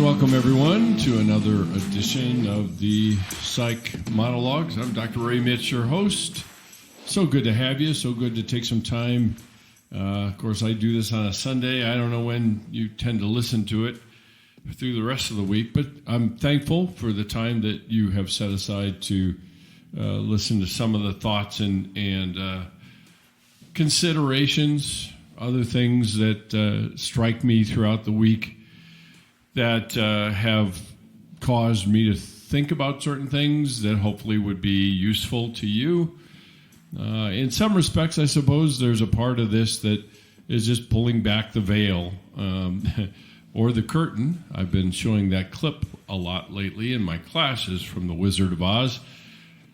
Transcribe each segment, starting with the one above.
And welcome, everyone, to another edition of the Psych Monologues. I'm Dr. Ray Mitsch, your host. So good to have you. So good to take some time. Of course, I do this on a Sunday. I don't know when you tend to listen to it through the rest of the week, but I'm thankful for the time that you have set aside to listen to some of the thoughts and considerations, other things that strike me throughout the week that have caused me to think about certain things that hopefully would be useful to you. In some respects, I suppose there's a part of this that is just pulling back the veil or the curtain. I've been showing that clip a lot lately in my classes from The Wizard of Oz,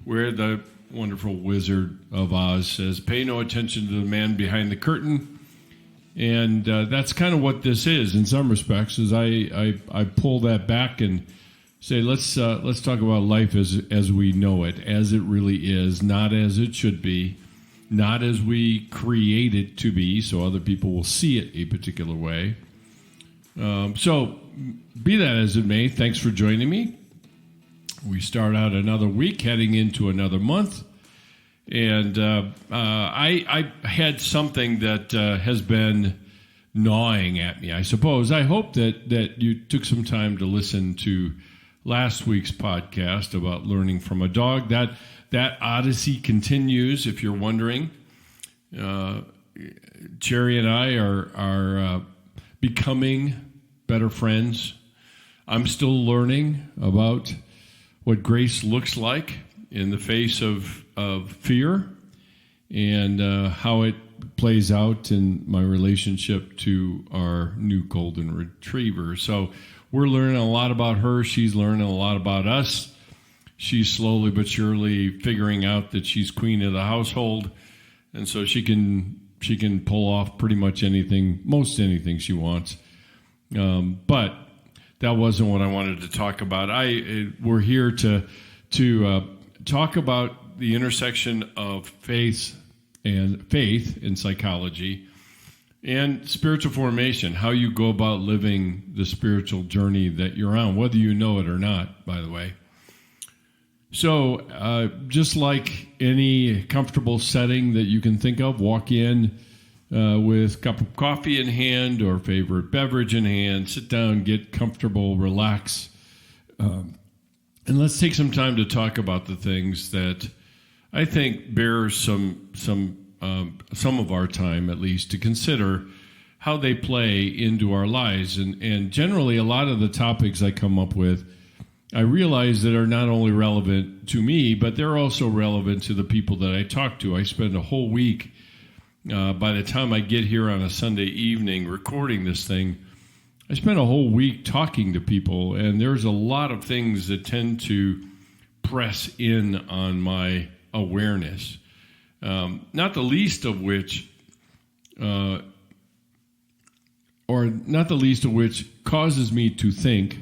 where the wonderful Wizard of Oz says, "Pay no attention to the man behind the curtain." And that's kind of what this is in some respects, is I pull that back and say, let's talk about life as we know it, as it really is, not as it should be, not as we create it to be, so other people will see it a particular way. So be that as it may, thanks for joining me. We start out another week, heading into another month. And I had something that has been gnawing at me, I suppose. I hope that you took some time to listen to last week's podcast about learning from a dog. That odyssey continues, if you're wondering. Cherry and I are becoming better friends. I'm still learning about what grace looks like in the face of fear and how it plays out in my relationship to our new golden retriever. So we're learning a lot about her. She's learning a lot about us. She's slowly but surely figuring out that she's queen of the household, and so she can pull off pretty much anything, most anything she wants. But that wasn't what I wanted to talk about. We're here to talk about the intersection of faith in psychology and spiritual formation, how you go about living the spiritual journey that you're on, whether you know it or not, by the way. So just like any comfortable setting that you can think of, walk in with a cup of coffee in hand or favorite beverage in hand, sit down, get comfortable, relax, and let's take some time to talk about the things that I think bear some of our time, at least, to consider how they play into our lives. And generally, a lot of the topics I come up with, I realize that are not only relevant to me, but they're also relevant to the people that I talk to. I spend a whole week, by the time I get here on a Sunday evening recording this thing, I spent a whole week talking to people, and there's a lot of things that tend to press in on my awareness, not the least of which causes me to think,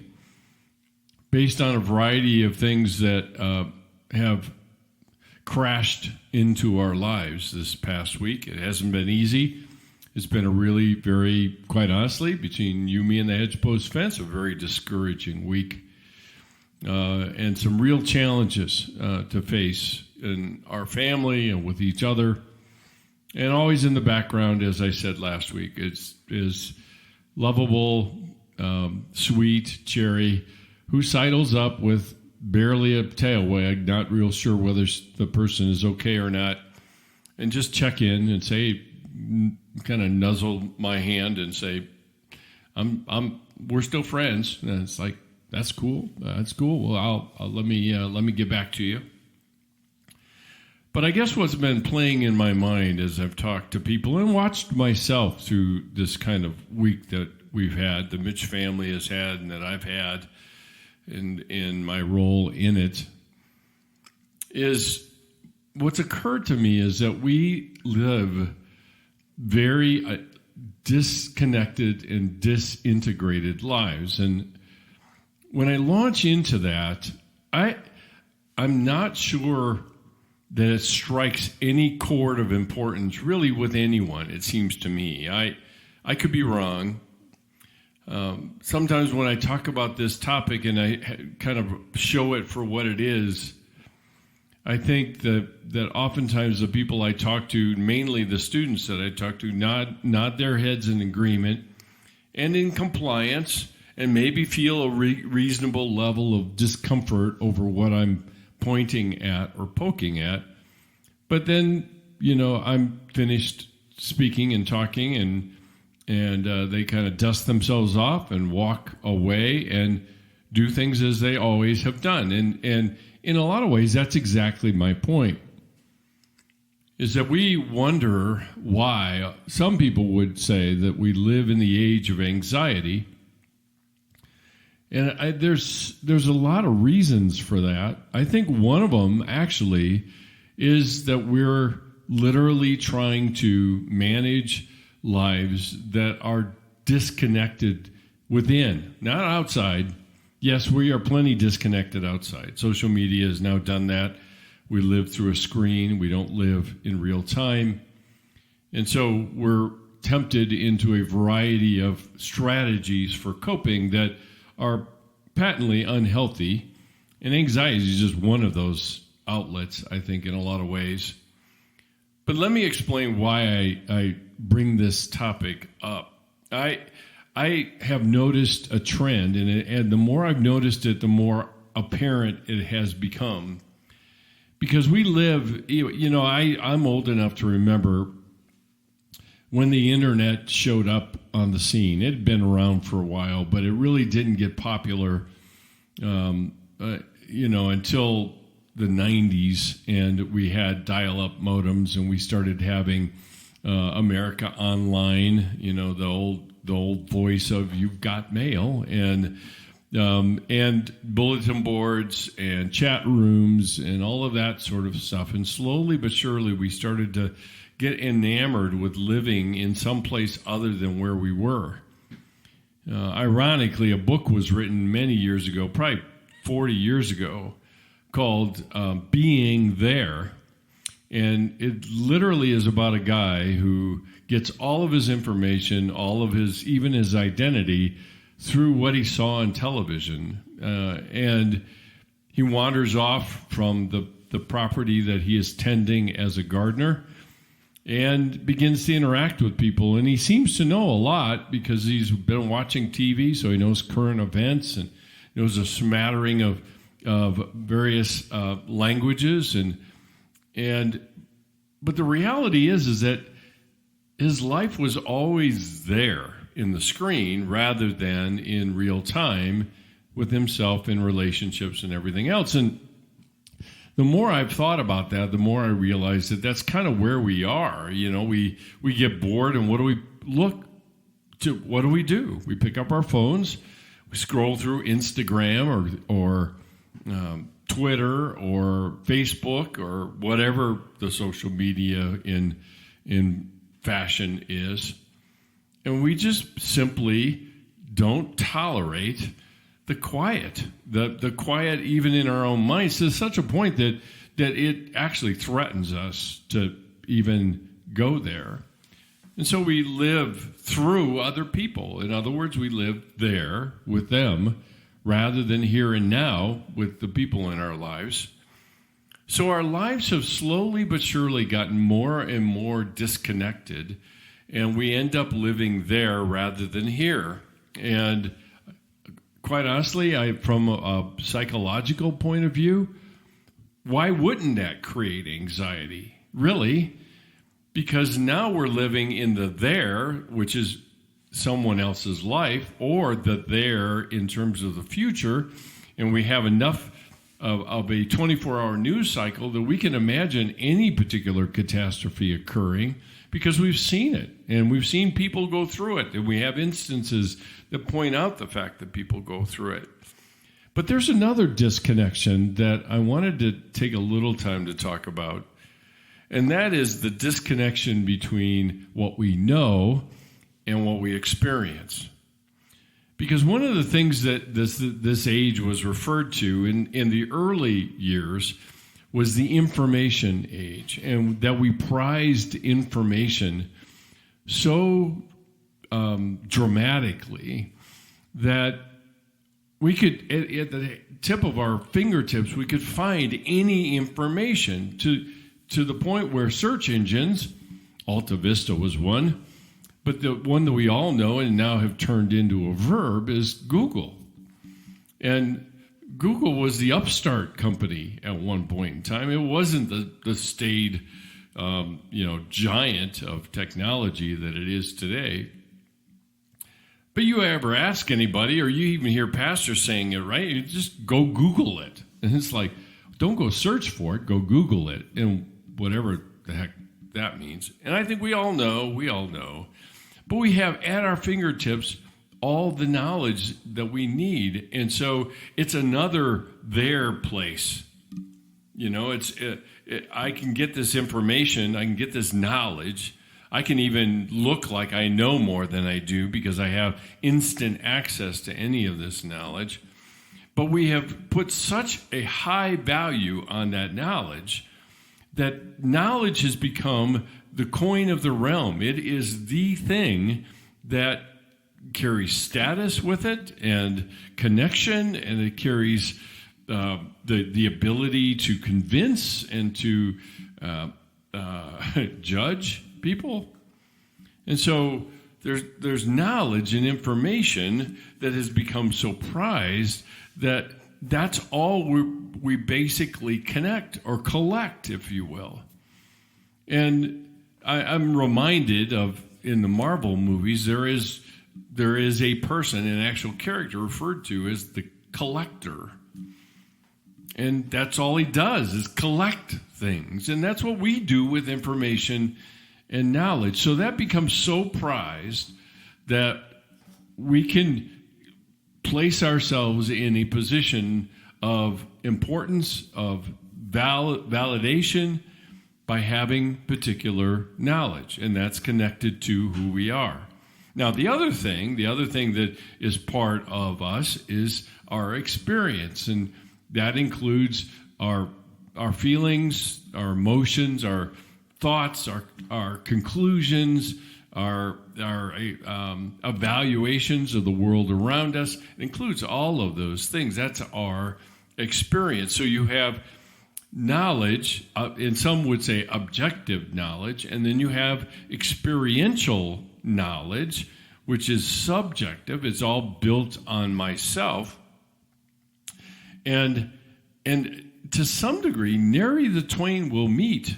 based on a variety of things that have crashed into our lives this past week. It hasn't been easy. It's been a really, very, quite honestly, between you, me, and the hedge post fence, a very discouraging week. And some real challenges to face in our family and with each other. And always in the background, as I said last week, is lovable, sweet Cherry, who sidles up with barely a tail wag, not real sure whether the person is okay or not, and just check in and say, kind of nuzzle my hand and say, we're still friends. And it's like, that's cool. That's cool. Well, let me get back to you. But I guess what's been playing in my mind as I've talked to people and watched myself through this kind of week that we've had, the Mitsch family has had, and that I've had in my role in it, is what's occurred to me is that we live very disconnected and disintegrated lives. And when I launch into that, I'm not sure that it strikes any chord of importance really with anyone, it seems to me. I could be wrong. Sometimes when I talk about this topic and I kind of show it for what it is, I think that oftentimes the people I talk to, mainly the students that I talk to, nod their heads in agreement and in compliance, and maybe feel a reasonable level of discomfort over what I'm pointing at or poking at. But then, I'm finished speaking and talking, and they kind of dust themselves off and walk away and do things as they always have done. And in a lot of ways, that's exactly my point, is that we wonder why some people would say that we live in the age of anxiety. And there's a lot of reasons for that. I think one of them actually is that we're literally trying to manage lives that are disconnected within, not outside. Yes, we are plenty disconnected outside. Social media has now done that. We live through a screen. We don't live in real time. And so we're tempted into a variety of strategies for coping that are patently unhealthy. And anxiety is just one of those outlets, I think, in a lot of ways. But let me explain why I bring this topic up. I have noticed a trend, and the more I've noticed it, the more apparent it has become. Because we live, I'm old enough to remember when the internet showed up on the scene. It had been around for a while, but it really didn't get popular, until the 90s, and we had dial-up modems, and we started having America Online, the old voice of "You've Got Mail," and bulletin boards and chat rooms and all of that sort of stuff. And slowly but surely, we started to get enamored with living in some place other than where we were. Ironically, a book was written many years ago, probably 40 years ago, called Being There. And it literally is about a guy who gets all of his information, even his identity, through what he saw on television. And he wanders off from the property that he is tending as a gardener and begins to interact with people. And he seems to know a lot because he's been watching TV, so he knows current events and knows a smattering of various languages. But the reality is that his life was always there in the screen rather than in real time with himself in relationships and everything else. And the more I've thought about that, the more I realize that that's kind of where we are. We get bored, and what do we look to? What do? We pick up our phones, we scroll through Instagram or Twitter or Facebook or whatever the social media in fashion is. And we just simply don't tolerate the quiet, the quiet even in our own minds, to such a point that it actually threatens us to even go there. And so we live through other people. In other words, we live there with them rather than here and now with the people in our lives. So our lives have slowly but surely gotten more and more disconnected, and we end up living there rather than here. And quite honestly, from a psychological point of view, why wouldn't that create anxiety? Really? Because now we're living in the there, which is someone else's life, or the there in terms of the future, and we have enough of a 24-hour news cycle that we can imagine any particular catastrophe occurring because we've seen it, and we've seen people go through it, and we have instances that point out the fact that people go through it. But there's another disconnection that I wanted to take a little time to talk about, and that is the disconnection between what we know and what we experience. Because one of the things that this age was referred to in the early years was the information age, and that we prized information so dramatically that we could, at the tip of our fingertips, we could find any information to the point where search engines, Alta Vista was one, but the one that we all know and now have turned into a verb is Google. And Google was the upstart company at one point in time. It wasn't the staid, giant of technology that it is today. But you ever ask anybody, or you even hear pastors saying it, right? You just go Google it. And it's like, don't go search for it, go Google it, and whatever the heck that means. And I think we all know. But we have at our fingertips all the knowledge that we need. And so it's another there place. I can get this information, I can get this knowledge. I can even look like I know more than I do because I have instant access to any of this knowledge. But we have put such a high value on that knowledge that knowledge has become the coin of the realm. It is the thing that carries status with it and connection, and it carries the ability to convince and to judge people. And so there's knowledge and information that has become so prized that that's all we basically connect or collect, if you will. And I'm reminded of, in the Marvel movies, there is a person, an actual character referred to as the Collector. And that's all he does is collect things. And that's what we do with information and knowledge. So that becomes so prized that we can place ourselves in a position of importance, of validation by having particular knowledge. And that's connected to who we are. Now, the other thing that is part of us is our experience. And that includes our feelings, our emotions, our thoughts, our conclusions, our evaluations of the world around us. It includes all of those things. That's our experience. So you have knowledge, and some would say objective knowledge, and then you have experiential knowledge, which is subjective. It's all built on myself. And to some degree, nary the twain will meet,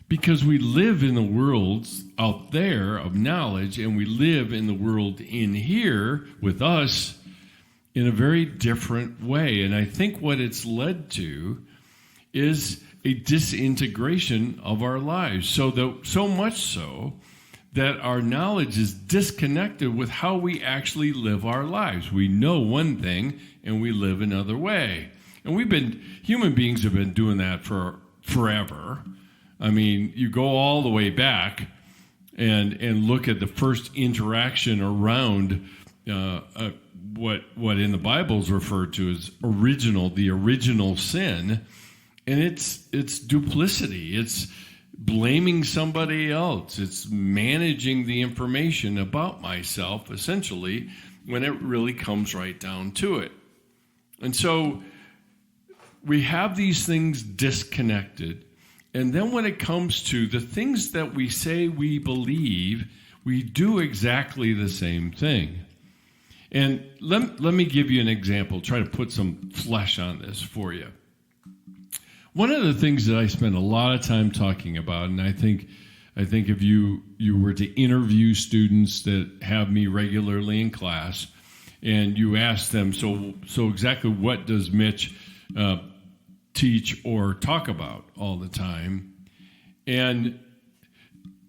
because we live in the world out there of knowledge, and we live in the world in here with us in a very different way. And I think what it's led to is a disintegration of our lives, so much so that our knowledge is disconnected with how we actually live our lives. We know one thing, and we live another way. And human beings have been doing that for forever. I mean, you go all the way back and look at the first interaction around what in the Bible is referred to as the original sin, and it's duplicity. It's blaming somebody else. It's managing the information about myself, essentially, when it really comes right down to it. And so we have these things disconnected. And then when it comes to the things that we say we believe, we do exactly the same thing. And let me give you an example, try to put some flesh on this for you. One of the things that I spend a lot of time talking about, and I think if you were to interview students that have me regularly in class, and you ask them, so exactly what does Mitch teach or talk about all the time? And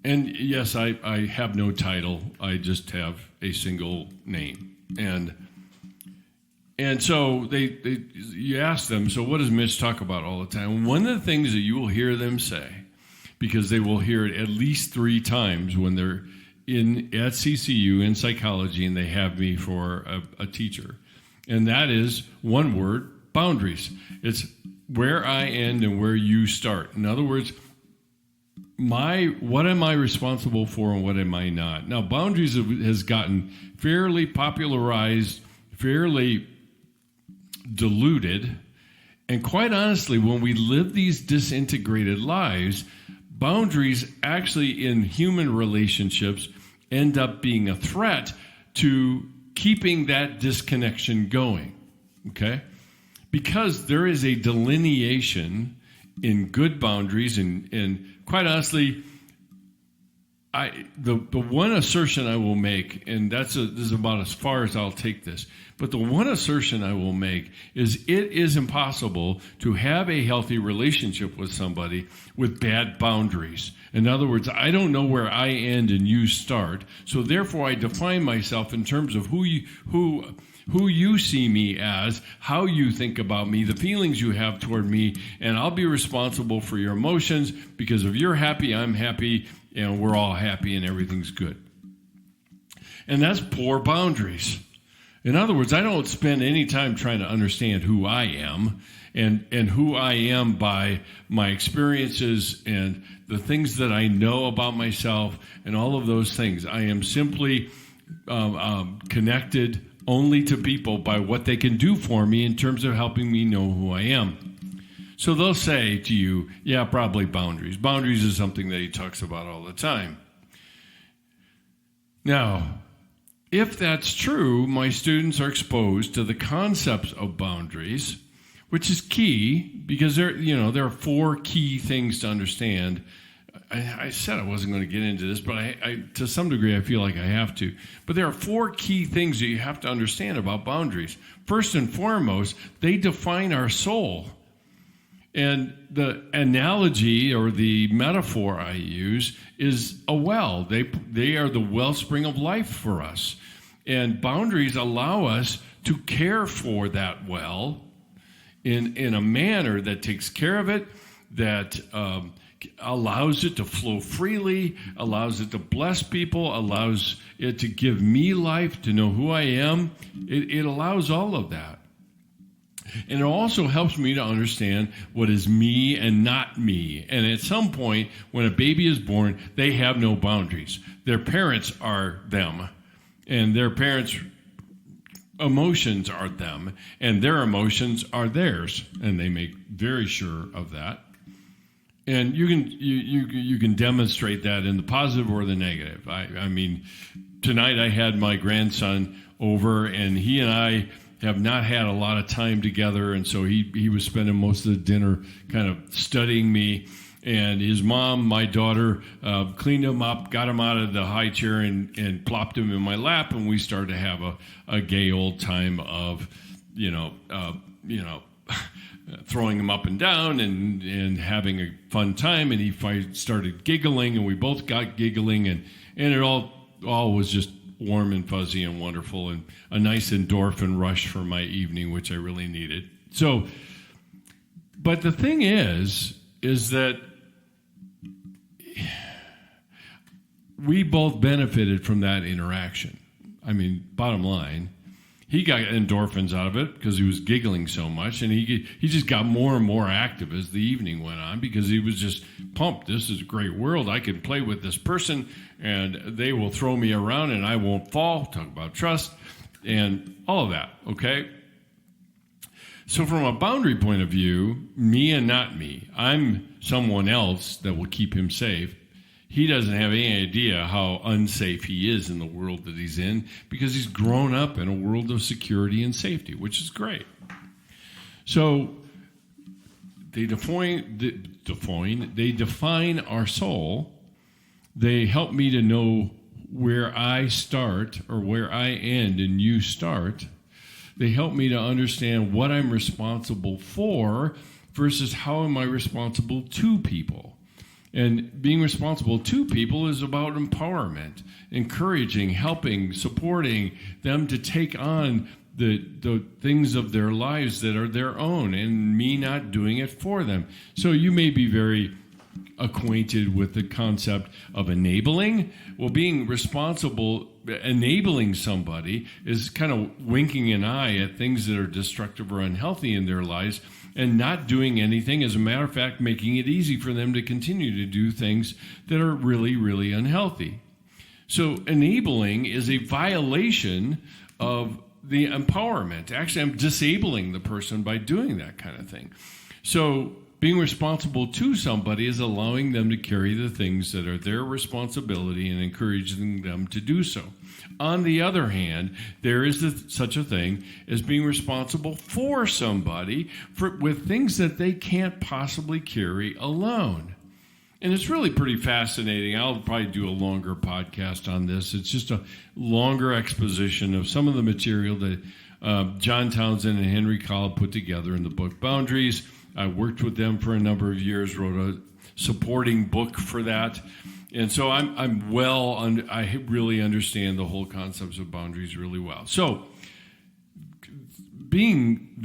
yes, I have no title. I just have a single name. And so you ask them, so what does Mitch talk about all the time? And one of the things that you will hear them say, because they will hear it at least 3 times when they're at CCU in psychology and they have me for a teacher, and that is one word: boundaries. It's where I end and where you start. In other words, what am I responsible for and what am I not? Now, boundaries has gotten fairly popularized, fairly diluted, and quite honestly, when we live these disintegrated lives, boundaries actually in human relationships end up being a threat to keeping that disconnection going, okay? Because there is a delineation in good boundaries, and quite honestly, the one assertion I will make, and this is about as far as I'll take this, but the one assertion I will make is it is impossible to have a healthy relationship with somebody with bad boundaries. In other words, I don't know where I end and you start, so therefore I define myself in terms of who you see me as, how you think about me, the feelings you have toward me, and I'll be responsible for your emotions because if you're happy, I'm happy, and we're all happy and everything's good. And that's poor boundaries. In other words, I don't spend any time trying to understand who I am and who I am by my experiences and the things that I know about myself and all of those things. I am simply connected only to people by what they can do for me in terms of helping me know who I am. So they'll say to you, yeah, probably boundaries. Boundaries is something that he talks about all the time. Now, if that's true, my students are exposed to the concepts of boundaries, which is key because there are 4 key things to understand. I said I wasn't going to get into this, but I to some degree I feel like I have to. But there are 4 key things that you have to understand about boundaries. First and foremost, they define our soul. And the analogy or the metaphor I use is a well. They are the wellspring of life for us. And boundaries allow us to care for that well in a manner that takes care of it, that allows it to flow freely, allows it to bless people, allows it to give me life, to know who I am. It allows all of that. And it also helps me to understand what is me and not me. And at some point, when a baby is born, they have no boundaries. Their parents are them, and their parents' emotions are them, and their emotions are theirs. And they make very sure of that. And you can demonstrate that in the positive or the negative. I mean, tonight I had my grandson over, and he and I have not had a lot of time together, and so he was spending most of the dinner kind of studying me. And his mom, my daughter, cleaned him up, got him out of the high chair, and plopped him in my lap, and we started to have a gay old time of, throwing him up and down and having a fun time. And he started giggling, and we both got giggling, and it all was just warm and fuzzy and wonderful, and a nice endorphin rush for my evening, which I really needed. So, but the thing is that we both benefited from that interaction. I mean, bottom line, he got endorphins out of it because he was giggling so much, and he just got more and more active as the evening went on because he was just pumped. This is a great world. I can play with this person, and they will throw me around, and I won't fall. Talk about trust and all of that, okay? So from a boundary point of view, me and not me, I'm someone else that will keep him safe. He doesn't have any idea how unsafe he is in the world that he's in because he's grown up in a world of security and safety, which is great. So they define our soul. They help me to know where I start or where I end and you start. They help me to understand what I'm responsible for versus how am I responsible to people. And being responsible to people is about empowerment, encouraging, helping, supporting them to take on the things of their lives that are their own, and me not doing it for them. So you may be very acquainted with the concept of enabling. Well, being responsible, enabling somebody is kind of winking an eye at things that are destructive or unhealthy in their lives and not doing anything. As a matter of fact, making it easy for them to continue to do things that are really, really unhealthy. So enabling is a violation of the empowerment. Actually, I'm disabling the person by doing that kind of thing. So being responsible to somebody is allowing them to carry the things that are their responsibility and encouraging them to do so. On the other hand, there is such a thing as being responsible for somebody with things that they can't possibly carry alone. And it's really pretty fascinating. I'll probably do a longer podcast on this. It's just a longer exposition of some of the material that John Townsend and Henry Collett put together in the book Boundaries. I worked with them for a number of years, wrote a supporting book for that. And so I really understand the whole concepts of boundaries really well. So being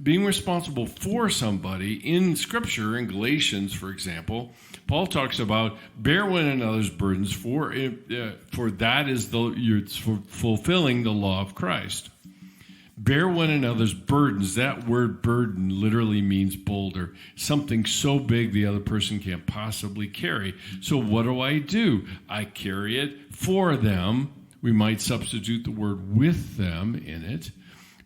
responsible for somebody in Scripture, in Galatians, for example, Paul talks about bear one another's burdens, for that is you're fulfilling the law of Christ. Bear one another's burdens. That word burden literally means boulder, something so big the other person can't possibly carry. So what do? I carry it for them. We might substitute the word with them in it.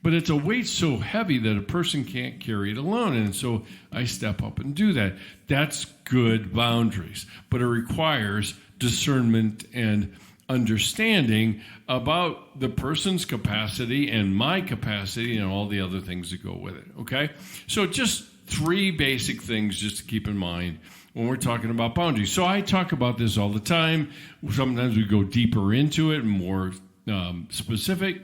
But it's a weight so heavy that a person can't carry it alone. And so I step up and do that. That's good boundaries. But it requires discernment and understanding about the person's capacity and my capacity and all the other things that go with it. Okay? So just 3 basic things just to keep in mind when we're talking about boundaries. So I talk about this all the time. Sometimes we go deeper into it and more specific.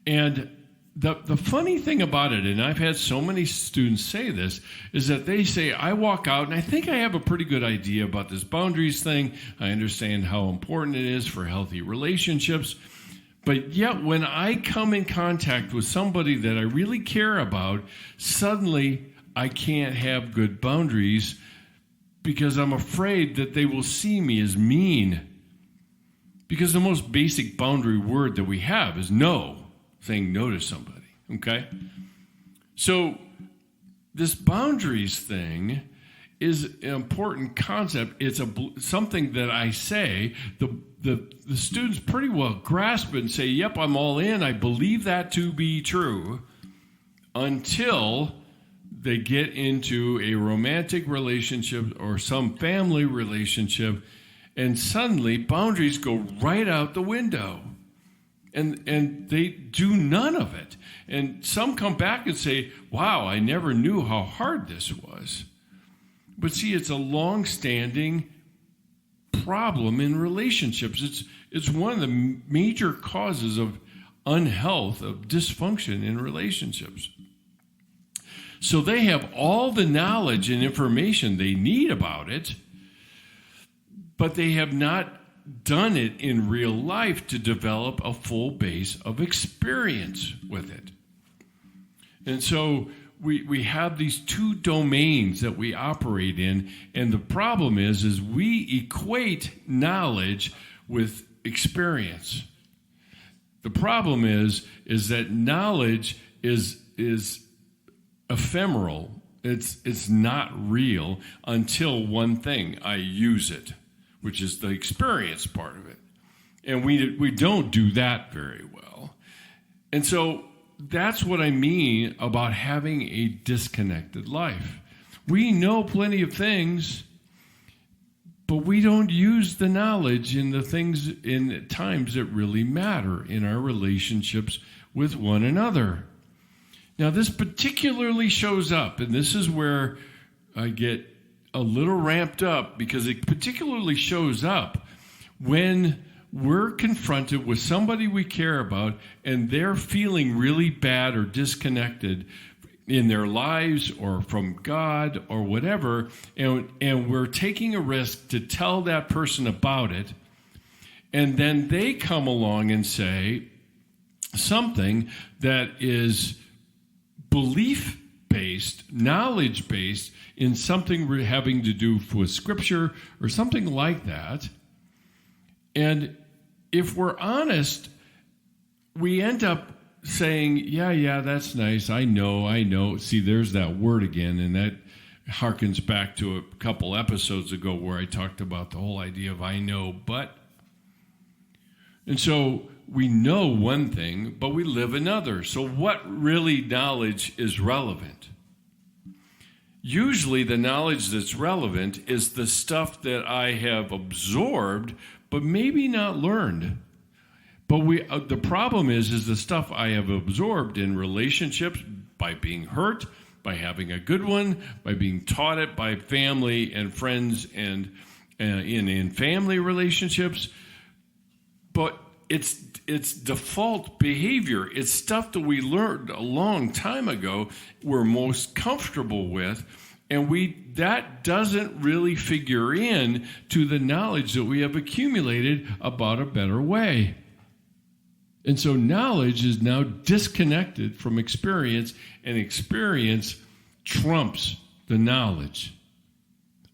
And the funny thing about it, and I've had so many students say this, is that they say, I walk out and I think I have a pretty good idea about this boundaries thing. I understand how important it is for healthy relationships. But yet when I come in contact with somebody that I really care about, suddenly I can't have good boundaries because I'm afraid that they will see me as mean. Because the most basic boundary word that we have is no. Saying no to somebody, okay? So this boundaries thing is an important concept. It's something that I say, the students pretty well grasp it and say, yep, I'm all in. I believe that to be true, until they get into a romantic relationship or some family relationship, and suddenly boundaries go right out the window. And they do none of it. And some come back and say, wow, I never knew how hard this was. But see, it's a long-standing problem in relationships. It's one of the major causes of unhealth, of dysfunction in relationships. So they have all the knowledge and information they need about it, but they have not done it in real life to develop a full base of experience with it. And so we have these 2 domains that we operate in, and the problem is we equate knowledge with experience. The problem is that knowledge is ephemeral. It's not real until one thing, I use it, which is the experience part of it. And we don't do that very well. And so that's what I mean about having a disconnected life. We know plenty of things, but we don't use the knowledge in the things in times that really matter in our relationships with one another. Now, this particularly shows up, and this is where I get a little ramped up, because it particularly shows up when we're confronted with somebody we care about and they're feeling really bad or disconnected in their lives or from God or whatever, and we're taking a risk to tell that person about it, and then they come along and say something that is belief-based, knowledge-based, in something having to do with Scripture or something like that. And if we're honest, we end up saying, yeah, that's nice. I know. See, there's that word again, and that harkens back to a couple episodes ago where I talked about the whole idea of I know, but. And so we know one thing, but we live another. So what really knowledge is relevant? Usually the knowledge that's relevant is the stuff that I have absorbed, but maybe not learned. But the problem is the stuff I have absorbed in relationships by being hurt, by having a good one, by being taught it by family and friends and in family relationships. But it's default behavior. It's stuff that we learned a long time ago, we're most comfortable with, and that doesn't really figure in to the knowledge that we have accumulated about a better way. And so knowledge is now disconnected from experience, and experience trumps the knowledge.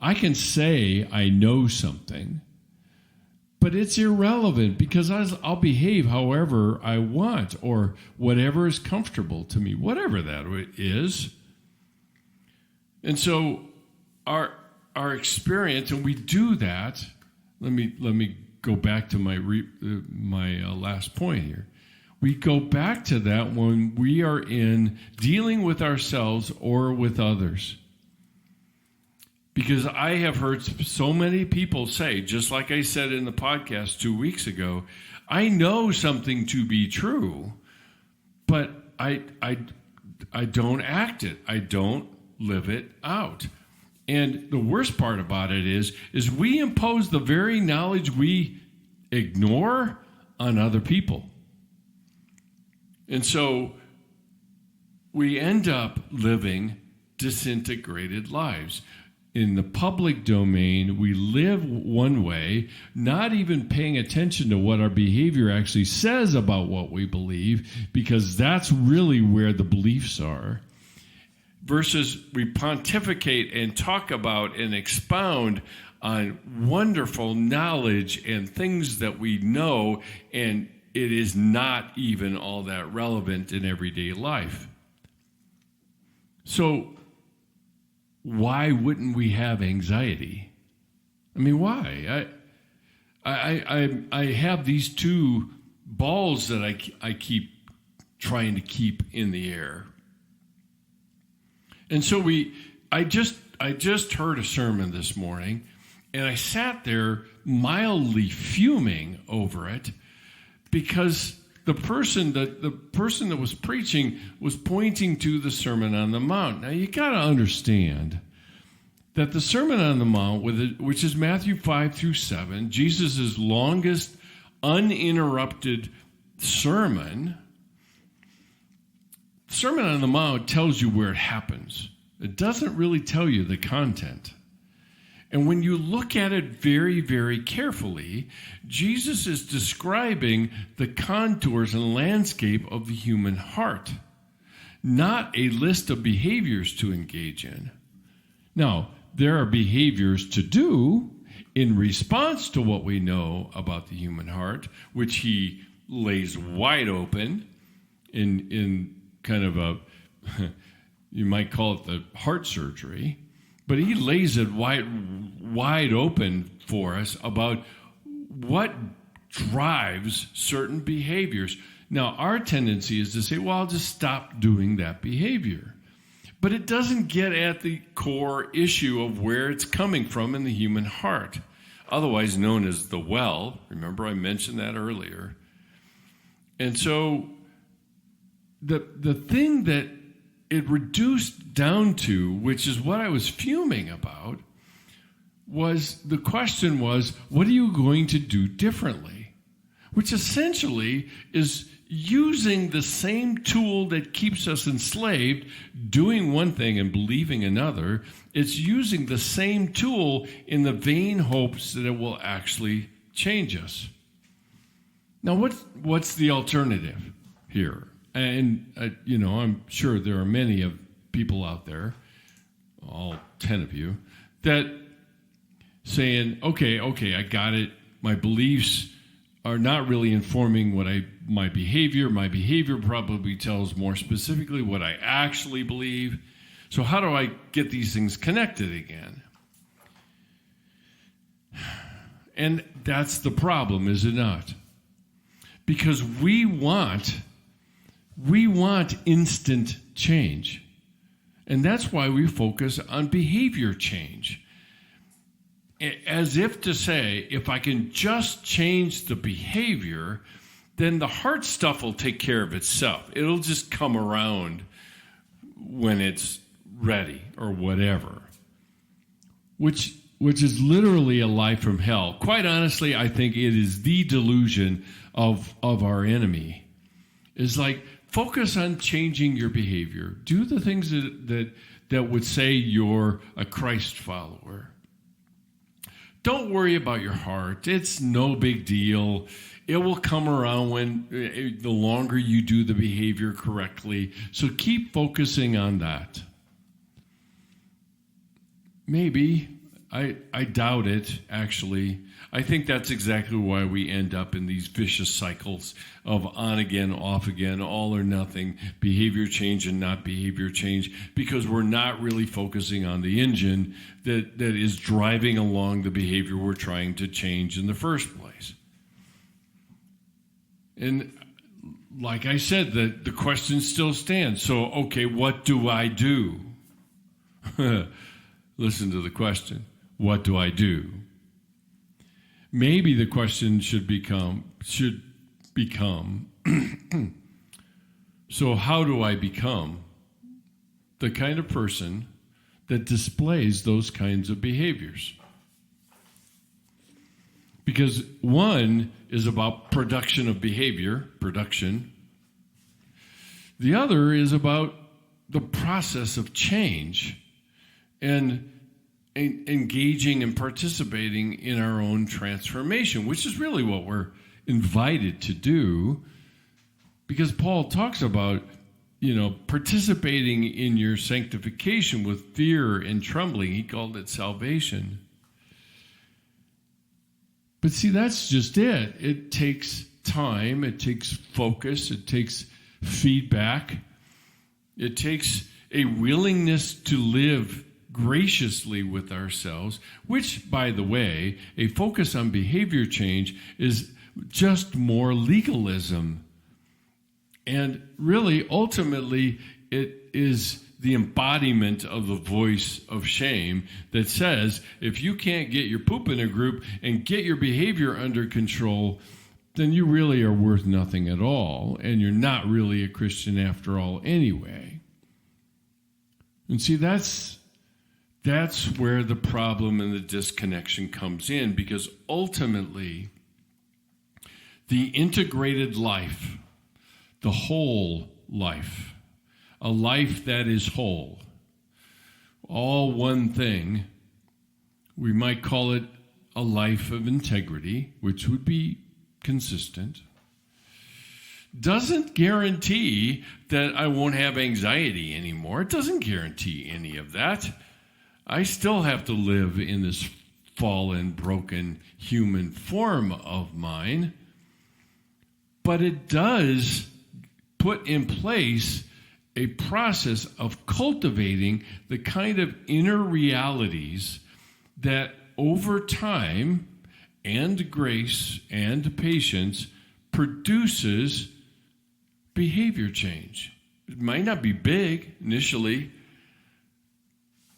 I can say I know something, but it's irrelevant because I'll behave however I want or whatever is comfortable to me, whatever that is. And so our experience, and we do that. Let me go back to my last point here. We go back to that when we are in dealing with ourselves or with others. Because I have heard so many people say, just like I said in the podcast 2 weeks ago, I know something to be true, but I don't act it. I don't live it out. And the worst part about it is we impose the very knowledge we ignore on other people. And so we end up living disintegrated lives. In the public domain, we live one way, not even paying attention to what our behavior actually says about what we believe, because that's really where the beliefs are. Versus we pontificate and talk about and expound on wonderful knowledge and things that we know, and it is not even all that relevant in everyday life. So why wouldn't we have anxiety? I mean, why? I have these two balls that I keep trying to keep in the air. And so I just heard a sermon this morning, and I sat there mildly fuming over it because the person that was preaching was pointing to the Sermon on the Mount. Now you got to understand that the Sermon on the Mount, which is Matthew 5 through 7, Jesus' longest uninterrupted sermon. Sermon on the Mount tells you where it happens. It doesn't really tell you the content. And when you look at it very, very carefully, Jesus is describing the contours and landscape of the human heart, not a list of behaviors to engage in. Now, there are behaviors to do in response to what we know about the human heart, which he lays wide open in kind of a, you might call it the heart surgery, but he lays it wide open for us about what drives certain behaviors. Now, our tendency is to say, well, I'll just stop doing that behavior. But it doesn't get at the core issue of where it's coming from in the human heart, otherwise known as the well. Remember, I mentioned that earlier. And so the thing that it reduced down to, which is what I was fuming about, was the question was, what are you going to do differently? Which essentially is using the same tool that keeps us enslaved, doing one thing and believing another. It's using the same tool in the vain hopes that it will actually change us. Now, what's the alternative here? And, I'm sure there are many of people out there, all 10 of you, that saying, okay, I got it. My beliefs are not really informing my behavior. My behavior probably tells more specifically what I actually believe. So how do I get these things connected again? And that's the problem, is it not? Because we want instant change. And that's why we focus on behavior change. As if to say, if I can just change the behavior, then the heart stuff will take care of itself. It'll just come around when it's ready or whatever. Which is literally a lie from hell. Quite honestly, I think it is the delusion of our enemy. It's like, focus on changing your behavior. Do the things that would say you're a Christ follower. Don't worry about your heart. It's no big deal. It will come around the longer you do the behavior correctly. So keep focusing on that. Maybe. I doubt it, actually. I think that's exactly why we end up in these vicious cycles of on again, off again, all or nothing, behavior change and not behavior change, because we're not really focusing on the engine that is driving along the behavior we're trying to change in the first place. And like I said, the question still stands. So, okay, what do I do? Listen to the question. What do I do? Maybe the question should become, so how do I become the kind of person that displays those kinds of behaviors? Because one is about production of behavior, production. The other is about the process of change and engaging and participating in our own transformation, which is really what we're invited to do, because Paul talks about, participating in your sanctification with fear and trembling. He called it salvation. But see, that's just it. It takes time. It takes focus. It takes feedback. It takes a willingness to live graciously with ourselves, which, by the way, a focus on behavior change is just more legalism. And really, ultimately, it is the embodiment of the voice of shame that says, if you can't get your poop in a group and get your behavior under control, then you really are worth nothing at all, and you're not really a Christian after all anyway. And see, that's where the problem and the disconnection comes in, because ultimately, the integrated life, the whole life, a life that is whole, all one thing, we might call it a life of integrity, which would be consistent, doesn't guarantee that I won't have anxiety anymore. It doesn't guarantee any of that. I still have to live in this fallen, broken human form of mine, but it does put in place a process of cultivating the kind of inner realities that over time and grace and patience produces behavior change. It might not be big initially,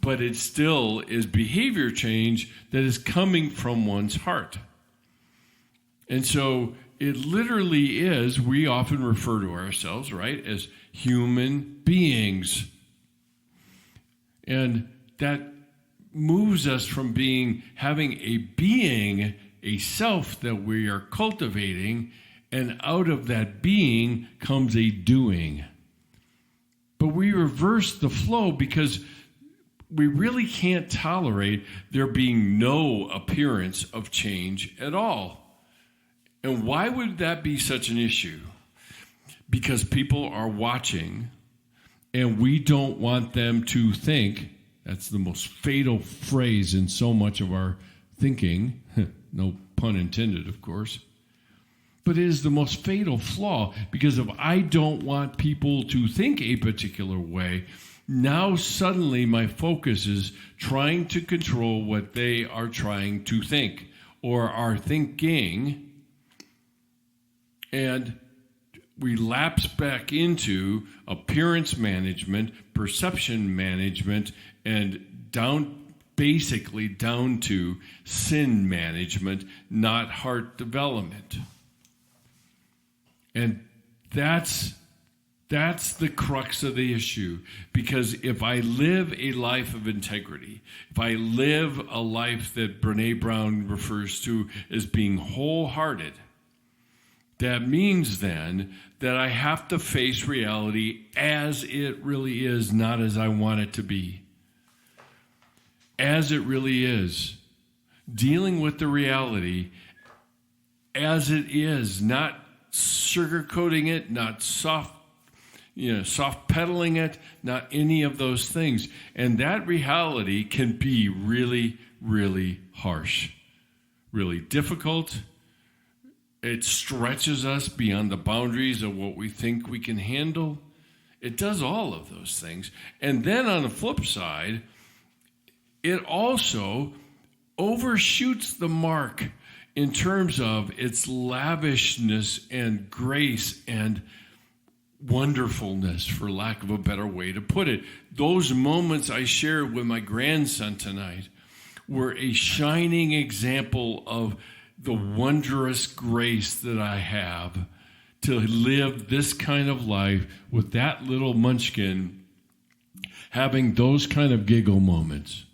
but it still is behavior change that is coming from one's heart. And so it literally is, we often refer to ourselves, right, as human beings. And that moves us from having a self that we are cultivating, and out of that being comes a doing. But we reverse the flow because we really can't tolerate there being no appearance of change at all. And why would that be such an issue? Because people are watching, and we don't want them to think, that's the most fatal phrase in so much of our thinking, no pun intended, of course. But it is the most fatal flaw, because if I don't want people to think a particular way, now suddenly my focus is trying to control what they are trying to think or are thinking, and we lapse back into appearance management, perception management, and basically down to sin management, not heart development. And that's the crux of the issue. Because if I live a life of integrity, if I live a life that Brene Brown refers to as being wholehearted, that means then that I have to face reality as it really is, not as I want it to be. As it really is. Dealing with the reality as it is, not sugarcoating it, not soft pedaling it, not any of those things. And that reality can be really, really harsh, really difficult. It stretches us beyond the boundaries of what we think we can handle. It does all of those things. And then on the flip side, it also overshoots the mark in terms of its lavishness and grace and wonderfulness, for lack of a better way to put it. Those moments I shared with my grandson tonight were a shining example of the wondrous grace that I have to live this kind of life with that little munchkin having those kind of giggle moments.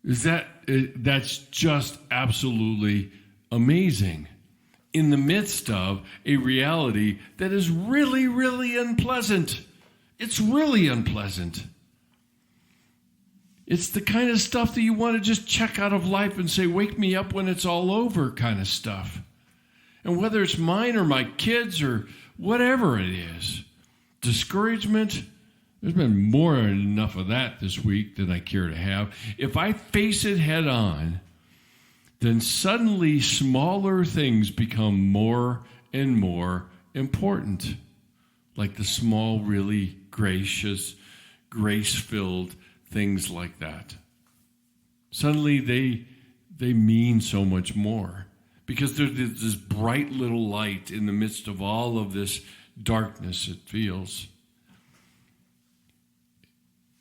That's just absolutely amazing in the midst of a reality that is really, really unpleasant. It's really unpleasant. It's the kind of stuff that you want to just check out of life and say, wake me up when it's all over kind of stuff. And whether it's mine or my kids or whatever it is, discouragement, there's been more than enough of that this week than I care to have. If I face it head on, then suddenly smaller things become more and more important. Like the small, really gracious, grace-filled things like that. Suddenly they mean so much more. Because there's this bright little light in the midst of all of this darkness it feels.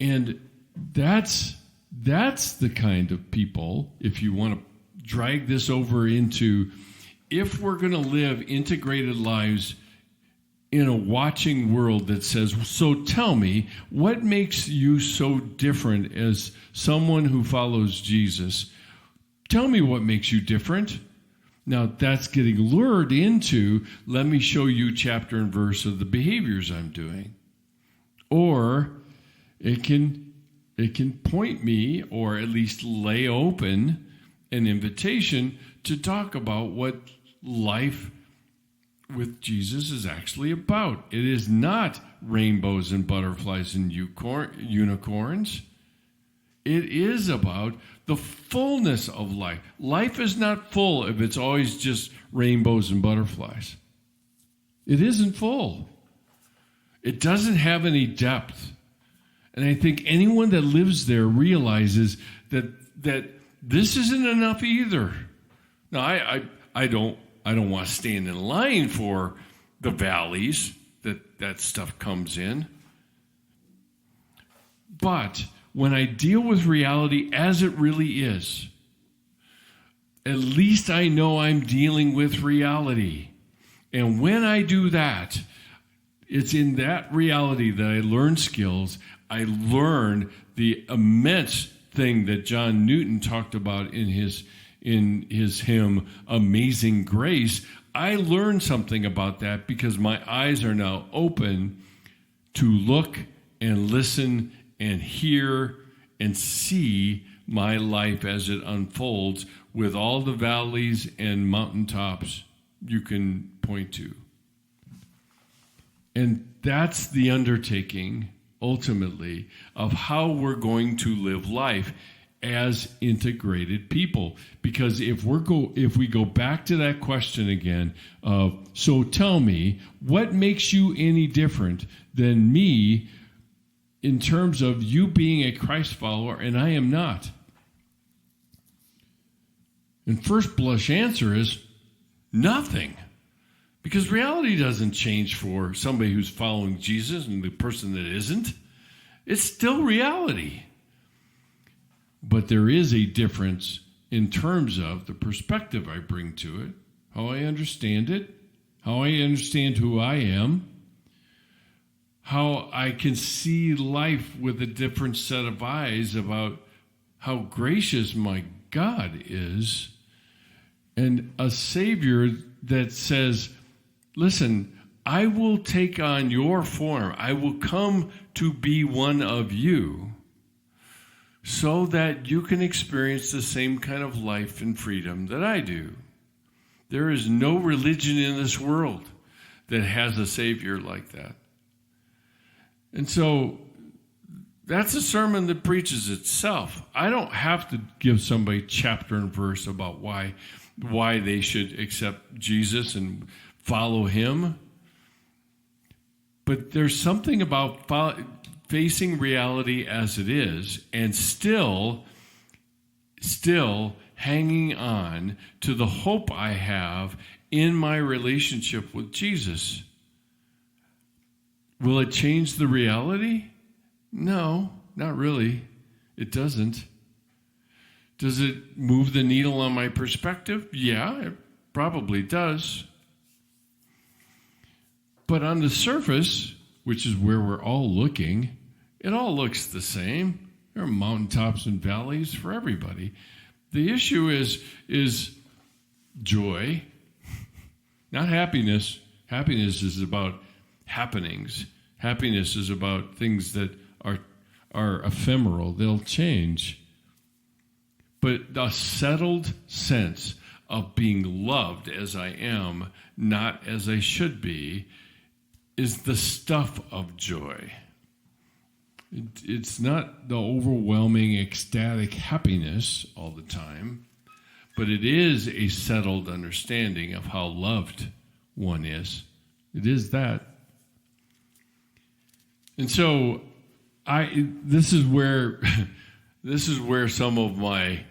And that's the kind of people, if you want to drag this over into, if we're going to live integrated lives in a watching world that says, so tell me, what makes you so different as someone who follows Jesus? Tell me what makes you different. Now, that's getting lured into, let me show you chapter and verse of the behaviors I'm doing. Or it can point me, or at least lay open an invitation to talk about what life with Jesus is actually about. It is not rainbows and butterflies and unicorns. It is about the fullness of life. Life is not full if it's always just rainbows and butterflies. It isn't full. It doesn't have any depth. And I think anyone that lives there realizes that this isn't enough either. Now, I don't want to stand in line for the valleys that stuff comes in. But when I deal with reality as it really is, at least I know I'm dealing with reality. And when I do that, it's in that reality that I learn skills. I learn the immense thing that John Newton talked about in his hymn, Amazing Grace. I learned something about that because my eyes are now open to look and listen and hear and see my life as it unfolds with all the valleys and mountaintops you can point to. And that's the undertaking, ultimately, of how we're going to live life. as integrated people. Because if we go back to that question again of, so tell me, what makes you any different than me in terms of you being a Christ follower and I am not? And first blush answer is nothing. Because reality doesn't change for somebody who's following Jesus and the person that isn't. It's still reality. But there is a difference in terms of the perspective I bring to it, how I understand it, how I understand who I am, how I can see life with a different set of eyes about how gracious my God is, and a Savior that says, listen, I will take on your form. I will come to be one of you so that you can experience the same kind of life and freedom that I do. There is no religion in this world that has a Savior like that. And so that's a sermon that preaches itself. I don't have to give somebody chapter and verse about why they should accept Jesus and follow him. But there's something about facing reality as it is and still hanging on to the hope I have in my relationship with Jesus. Will it change the reality? No, not really. It doesn't. Does it move the needle on my perspective? Yeah, it probably does. But on the surface, which is where we're all looking, it all looks the same. There are mountaintops and valleys for everybody. The issue is joy, not happiness. Happiness is about happenings. Happiness is about things that are ephemeral. They'll change. But a settled sense of being loved as I am, not as I should be, is the stuff of joy. It's not the overwhelming, ecstatic happiness all the time, but it is a settled understanding of how loved one is. It is that. And so this is where some of my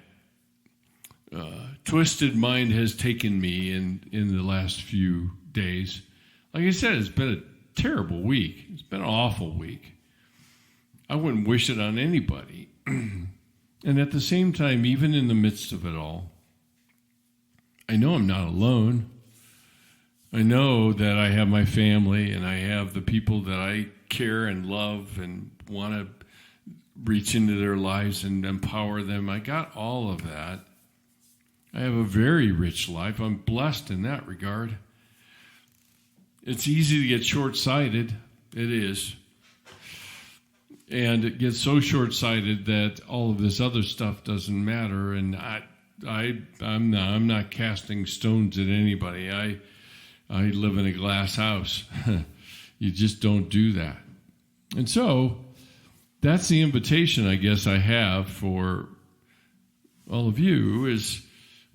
twisted mind has taken me in the last few days. Like I said, it's been a terrible week. It's been an awful week. I wouldn't wish it on anybody. And at the same time, even in the midst of it all, I know I'm not alone. I know that I have my family and I have the people that I care and love and want to reach into their lives and empower them. I got all of that. I have a very rich life. I'm blessed in that regard. It's easy to get short-sighted. It is. And it gets so short-sighted that all of this other stuff doesn't matter. And I'm not casting stones at anybody. I live in a glass house. You just don't do that. And so that's the invitation I guess I have for all of you is,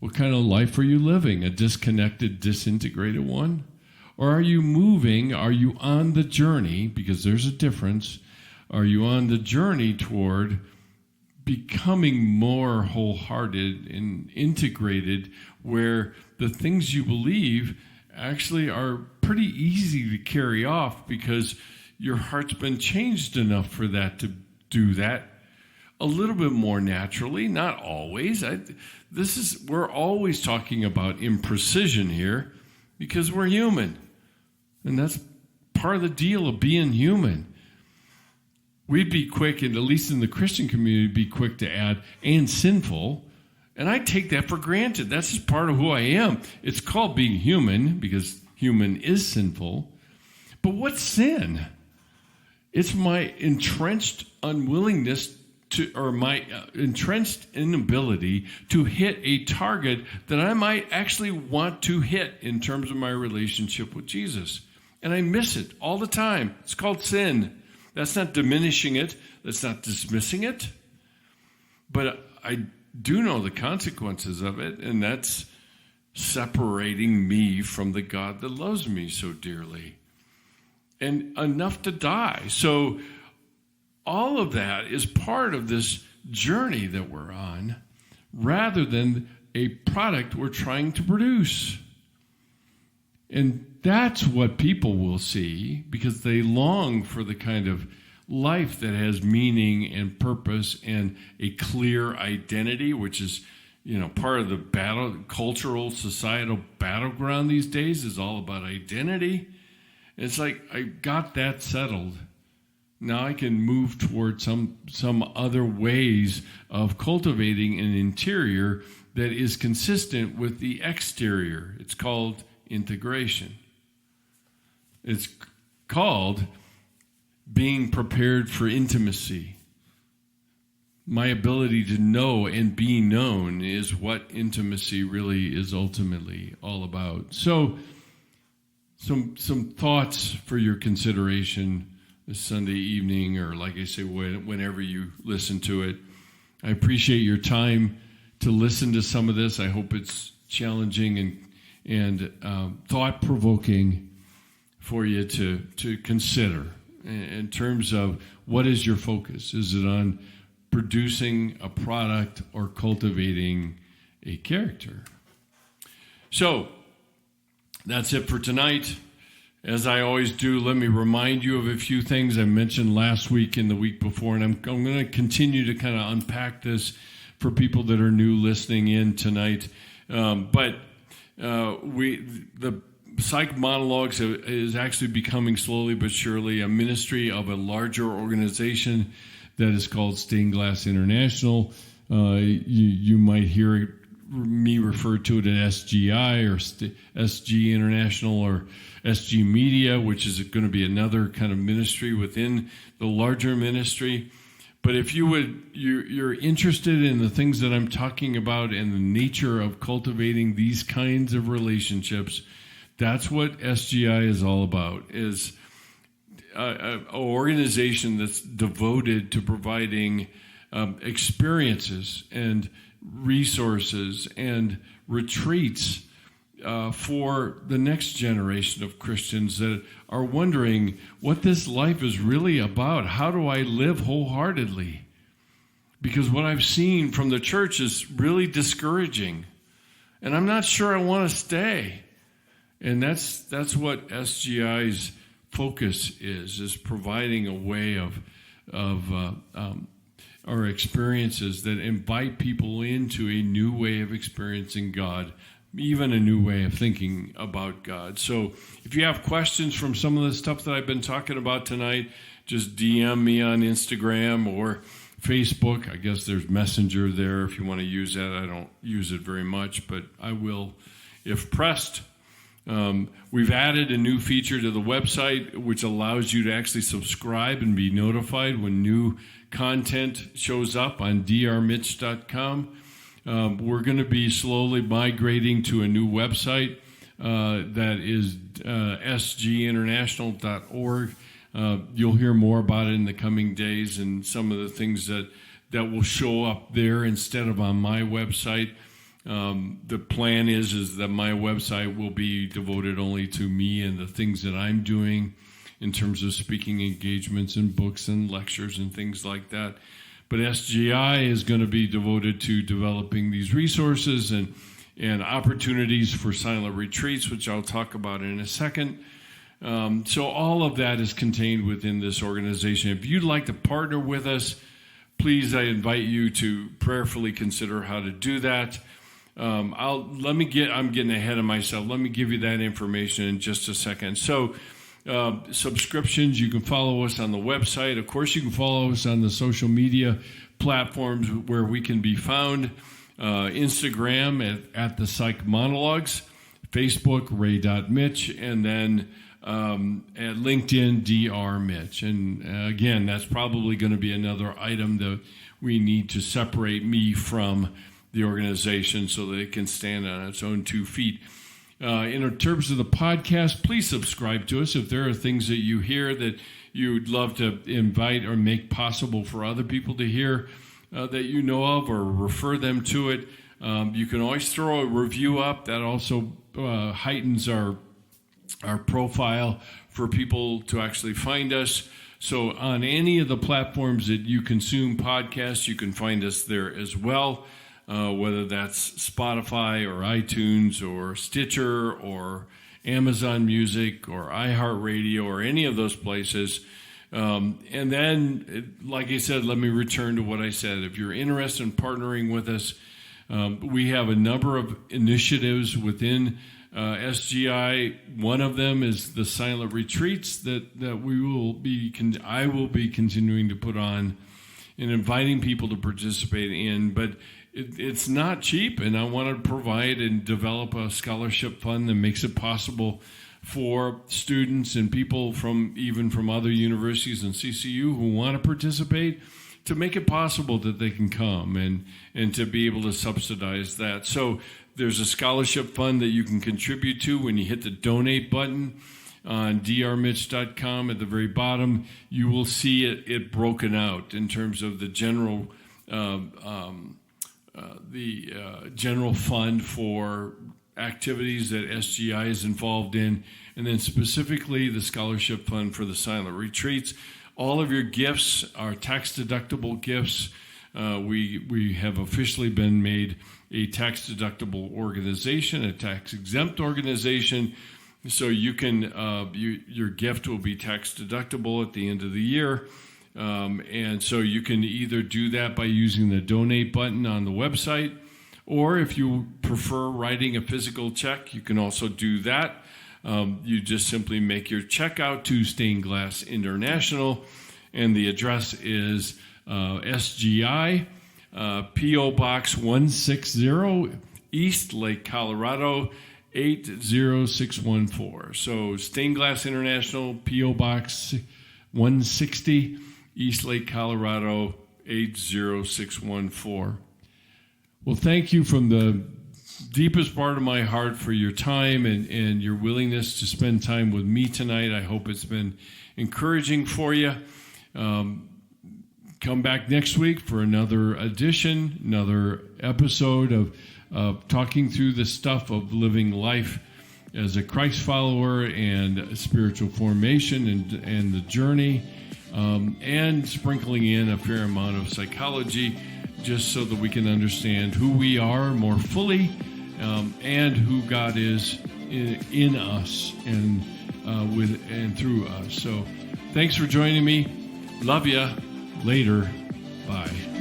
what kind of life are you living? A disconnected, disintegrated one? Or are you moving? Are you on the journey? Because there's a difference. Are you on the journey toward becoming more wholehearted and integrated, where the things you believe actually are pretty easy to carry off because your heart's been changed enough for that to do that a little bit more naturally, not always. We're always talking about imprecision here because we're human. And that's part of the deal of being human. We'd be quick, and at least in the Christian community, be quick to add, and sinful. And I take that for granted. That's just part of who I am. It's called being human because human is sinful. But what's sin? It's my entrenched unwillingness to, or my entrenched inability to hit a target that I might actually want to hit in terms of my relationship with Jesus. And I miss it all the time. It's called sin. That's not diminishing it. That's not dismissing it. But I do know the consequences of it, and that's separating me from the God that loves me so dearly, and enough to die. So all of that is part of this journey that we're on, rather than a product we're trying to produce. And that's what people will see, because they long for the kind of life that has meaning and purpose and a clear identity, which is, part of the cultural, societal battleground these days is all about identity. It's like, I got that settled. Now I can move toward some other ways of cultivating an interior that is consistent with the exterior. It's called integration. It's called being prepared for intimacy. My ability to know and be known is what intimacy really is ultimately all about. So, some thoughts for your consideration this Sunday evening, or like I say, whenever you listen to it. I appreciate your time to listen to some of this. I hope it's challenging and thought-provoking for you to consider in terms of what is your focus. Is it on producing a product or cultivating a character? So that's it for tonight. As I always do, let me remind you of a few things I mentioned last week and the week before, and I'm going to continue to kind of unpack this for people that are new listening in tonight. But the Psych Monologues is actually becoming slowly but surely a ministry of a larger organization that is called Stained Glass International. You might hear me refer to it as SGI or SG International or SG Media, which is going to be another kind of ministry within the larger ministry. But if you're interested in the things that I'm talking about and the nature of cultivating these kinds of relationships, that's what SGI is all about, is an organization that's devoted to providing experiences and resources and retreats for the next generation of Christians that are wondering what this life is really about. How do I live wholeheartedly? Because what I've seen from the church is really discouraging, and I'm not sure I want to stay. And that's what SGI's focus is providing a way of our experiences that invite people into a new way of experiencing God, even a new way of thinking about God. So if you have questions from some of the stuff that I've been talking about tonight, just DM me on Instagram or Facebook. I guess there's Messenger there if you want to use that. I don't use it very much, but I will if pressed. We've added a new feature to the website which allows you to actually subscribe and be notified when new content shows up on drmitch.com. We're going to be slowly migrating to a new website that is sginternational.org. You'll hear more about it in the coming days and some of the things that will show up there instead of on my website. The plan is that my website will be devoted only to me and the things that I'm doing in terms of speaking engagements and books and lectures and things like that. But SGI is going to be devoted to developing these resources and opportunities for silent retreats, which I'll talk about in a second. So all of that is contained within this organization. If you'd like to partner with us, please, I invite you to prayerfully consider how to do that. I'm getting ahead of myself. Let me give you that information in just a second. So subscriptions, you can follow us on the website. Of course, you can follow us on the social media platforms where we can be found. Instagram at the Psych Monologues, Facebook, ray.mitch, and then at LinkedIn, drmitch. And again, that's probably going to be another item that we need to separate me from the organization so that it can stand on its own 2 feet. In terms of the podcast, please subscribe to us. If there are things that you hear that you'd love to invite or make possible for other people to hear, that you know of, or refer them to it. You can always throw a review up. That also heightens our profile for people to actually find us. So on any of the platforms that you consume podcasts, you can find us there as well, whether that's Spotify or iTunes or Stitcher or Amazon Music or iHeartRadio or any of those places. And then, like I said, let me return to what I said. If you're interested in partnering with us, we have a number of initiatives within SGI. One of them is the silent retreats that I will be continuing to put on and inviting people to participate in. But it's not cheap, and I want to provide and develop a scholarship fund that makes it possible for students and people from other universities and CCU who want to participate, to make it possible that they can come and to be able to subsidize that. So there's a scholarship fund that you can contribute to when you hit the donate button on drmitch.com. At the very bottom, you will see it broken out in terms of the general general fund for activities that SGI is involved in, and then specifically the scholarship fund for the silent retreats. All of your gifts are tax-deductible gifts. We have officially been made a tax-deductible organization, a tax-exempt organization, so you can your gift will be tax-deductible at the end of the year. And so you can either do that by using the donate button on the website, or if you prefer writing a physical check, you can also do that. You just simply make your check out to Stained Glass International, and the address is SGI, P.O. Box 160, East Lake, Colorado, 80614. So Stained Glass International, P.O. Box 160, East Lake, Colorado, 80614. Well, thank you from the deepest part of my heart for your time and your willingness to spend time with me tonight. I hope it's been encouraging for you. Come back next week for another edition, another episode of talking through the stuff of living life as a Christ follower and spiritual formation and the journey, and sprinkling in a fair amount of psychology, just so that we can understand who we are more fully, and who God is in us and with and through us. So thanks for joining me. Love ya. Later. Bye.